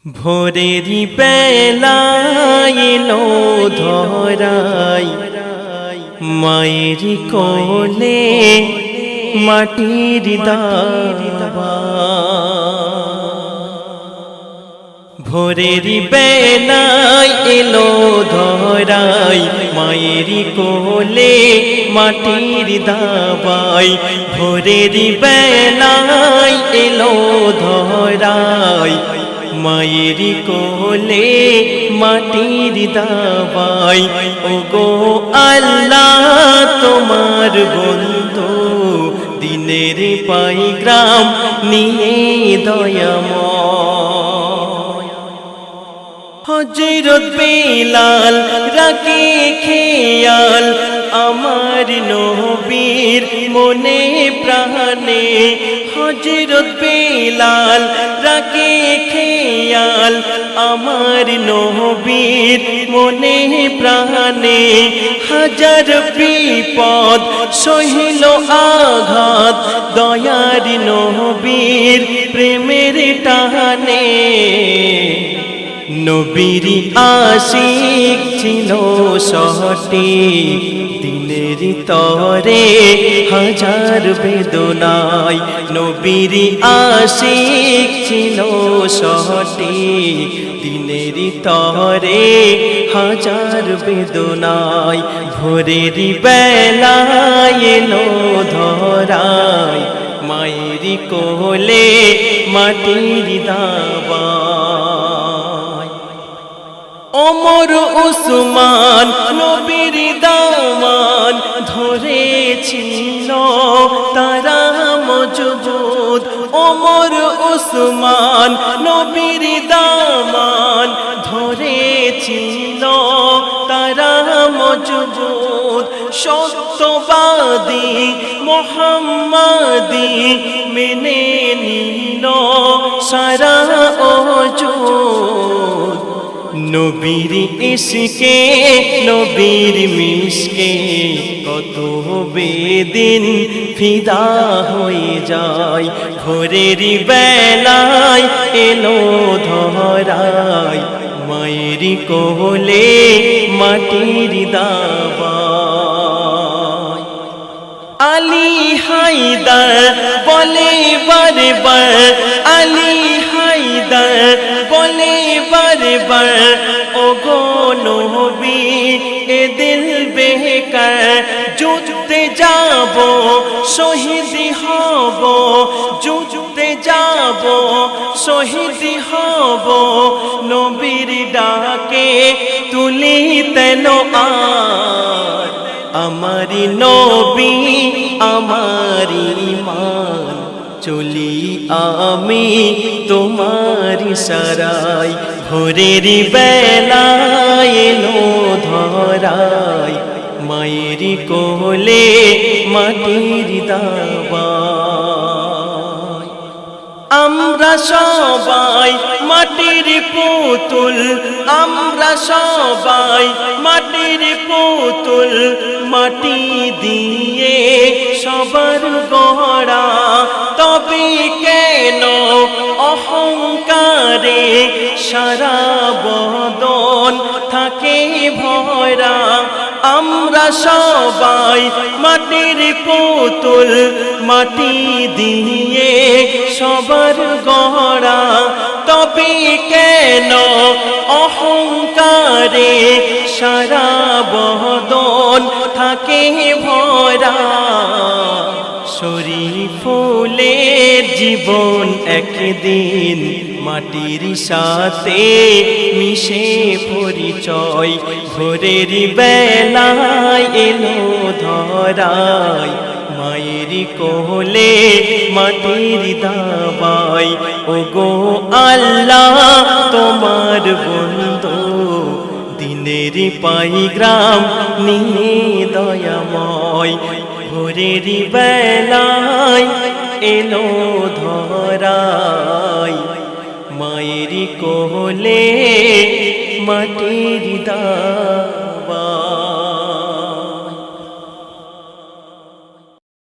ভোরেরি বেলায় এলো ধরাই মায়ের কোলে মাটির দাবা। ভোরেরি বেলায় এলো ধরাই মায়ের কোলে মাটির দাবাই। ভোরেরি বেলায় এলো ধরাই মায়ের কোলে মাটির দাবাই। ওগো আল্লাহ তোমার বন্ধু দিনের পাইগ্রাম নিয়ে দয়াময়। হযরত বেলাল রাখে খেয়াল আমার নবীর মনে প্রাণে। হযরত বেলাল রাখে খেয়াল আমার নবীর মনে প্রাণে। হাজার বিপদ সহিল আঘাত দয়ার নবীর প্রেমের টানে। নবীর আশিক ছিল সঠিক দিনের তরে হাজার বেদনায়। নবীর আশিক ছিল সঠিক দিনের তরে হাজার বেদনায়। ভোরের বেলায় এলো ধরাই মায়ের কোলে মাটির দাবাই। ওমর উসমান নবীর দামান ধরেছিল তারা মজবুত। ওমর উসমান নবীর দামান ধরেছিল তারা মজবুত। সত্যবাদী মুহাম্মাদি মেনে নিল সারা ওজুদ। নবীর ইশকে নবীর মিশকে কত বেদিন ফিদা হয়ে যায়। ভোরের বেলায় এলো ধরাই মায়ের কোলে মাটির দাবাই। আলী হায়দার বলে বারবার আলী হায়দার বলে বারবার ওগো নবী এ দিল বেকার। যুদ্ধে যাব শহীদ হব যুদ্ধে যাব শহীদ হব। নবীর ডাকে তুলিতেন আর আমার নবী আমার ঈমান। চলি আমি তোমার সারাই ভোরের বেলায় এলো ধরাই মায়ের কোলে মাটির দাবাই। আমরা সবাই মাটির পুতুল আমরা সবাই মাটির পুতুল। মাটি দিয়ে সবার গড়া তবে কেন অহংকারে সারা বদন থাকে ভরা। আমরা সবাই মাটির পুতুল মাটি দিয়ে সবার গড়া তবে কেন অহংকারে সারা বদন থাকে ভরা। শরীফুলের জীবন একদিন মাটির সাথে মিশে পরিচয়। ভোরের বেলায় এলো ধরাই মায়ের কোলে মাটির দাবাই। ওগো আল্লাহ তোমার বন্ধু দিনের পাইগ্রাম নিয়ে দয়াময়। ভোরের বেলায় এলো ধরাই মায়ের কোলে মাটির দাবাই।